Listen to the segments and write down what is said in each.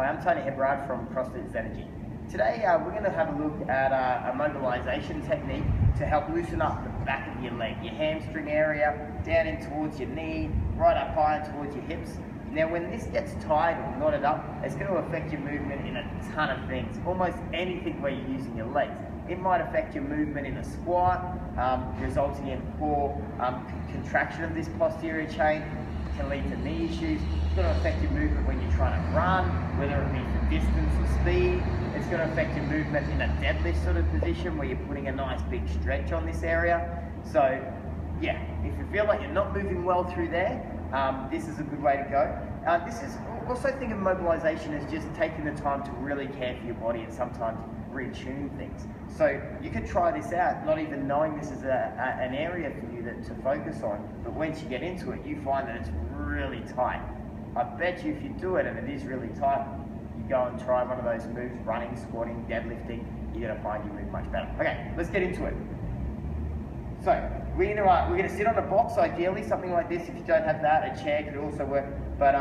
Hi, I'm Tony Hebrard from CrossFit Zenergy. Today we're going to have a look at a mobilisation technique to help loosen up the back of your leg, your hamstring area, down in towards your knee, right up high and towards your hips. Now when this gets tight or knotted up, it's going to affect your movement in a ton of things, almost anything where you're using your legs. It might affect your movement in a squat, resulting in poor contraction of this posterior chain. It can lead to knee issues. It's going to affect your movement when you're trying to run, whether it be for distance or speed. It's going to affect your movement in a deadlift sort of position where you're putting a nice big stretch on this area. So yeah, if you feel like you're not moving well through there, this is a good way to go. This is also think of mobilisation as just taking the time to really care for your body and sometimes retune things. So you could try this out, not even knowing this is an area for you to focus on, but once you get into it, you find that it's really tight. I bet you if you do it and it is really tight, you go and try one of those moves, running, squatting, deadlifting, you're going to find you move much better. Okay, let's get into it. So we're going to sit on a box, ideally, something like this. If you don't have that, a chair could also work, but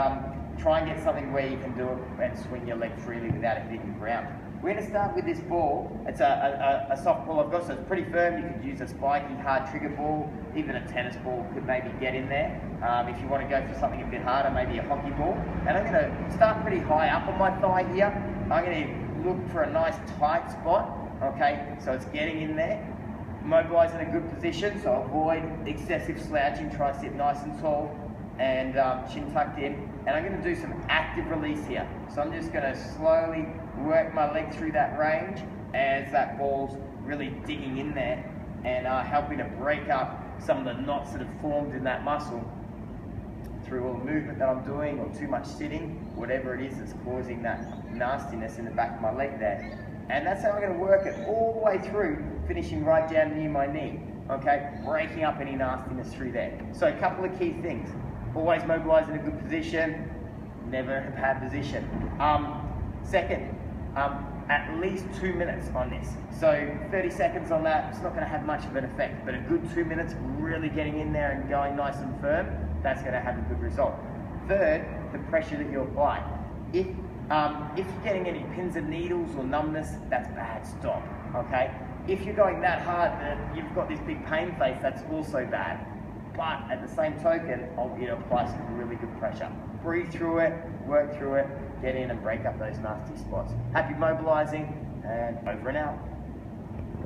try and get something where you can do it and swing your leg freely without it hitting the ground. We're going to start with this ball. It's a soft ball I've got, so it's pretty firm. You could use a spiky, hard trigger ball. Even a tennis ball could maybe get in there. If you want to go for something a bit harder, maybe a hockey ball. And I'm going to start pretty high up on my thigh here. I'm going to look for a nice tight spot. Okay, so it's getting in there. Mobilise in a good position, so avoid excessive slouching. Try to sit nice and tall and chin tucked in. And I'm going to do some active release here. So I'm just going to slowly work my leg through that range as that ball's really digging in there and helping to break up some of the knots that have formed in that muscle through all the movement that I'm doing or too much sitting, whatever it is that's causing that nastiness in the back of my leg there. And that's how I'm going to work it all the way through, finishing right down near my knee, okay? Breaking up any nastiness through there. So a couple of key things. Always mobilise in a good position, never a bad position. Second, at least 2 minutes on this. So 30 seconds on that, it's not going to have much of an effect, but a good 2 minutes really getting in there and going nice and firm, that's going to have a good result. Third, the pressure that you apply. If you're getting any pins and needles or numbness, that's bad, stop, okay? If you're going that hard that you've got this big pain face, that's also bad. But at the same token, I want you to apply some really good pressure. Breathe through it, work through it, get in and break up those nasty spots. Happy mobilising, and over and out.